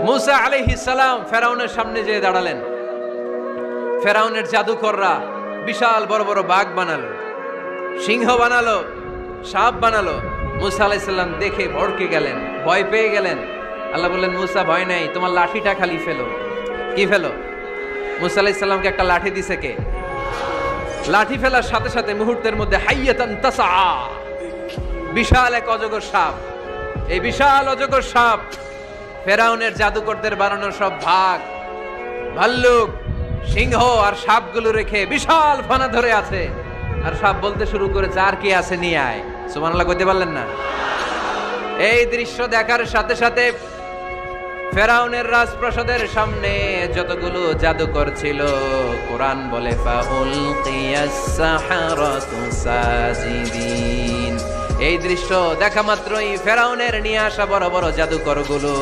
মুসা আলাইহিস সালাম ফেরাউনের সামনে যেয়ে দাঁড়ালেন। ফেরাউনের জাদুকররা বিশাল বড় বড় বাঘ বানালো, সিংহ বানালো, সাপ বানালো। মুসা আলাইহিস সালাম দেখে ভড়কে গেলেন, ভয় পেয়ে গেলেন। আল্লাহ বললেন, মুসা ভয় নাই, তোমার লাঠিটা খালি ফেলো। কি ফেলো? মুসা আলাইহিস সালামকে একটা লাঠি দিছে কে? লাঠি ফেলার সাথে সাথে মুহূর্তের মধ্যে হাইয়াতান তাসা, বিশাল এক অজগর সাপ। এই বিশাল অজগর সাপ ফেরাউনের জাদুকরদের বানানো সব ভাগ, ভাল্লুক, সিংহ আর সাপগুলো রেখে বিশাল ফানা ধরে আছে। আর সাপ বলতে শুরু করেছে, আর কি আছে নিয়ে আয়। সুবহানাল্লাহ কইতে পারলেন না? এই দৃশ্য দেখার সাথে সাথে ফেরাউনের রাজপ্রাসাদের সামনে যতগুলো জাদুকর ছিল, কোরআন বলে ফাউলকিয়াস সাহারাতু সাজিদিন। এই দৃশ্য দেখা মাত্রই ফেরাউনের নিয়ে আসা বড় বড় জাদুকরগুলো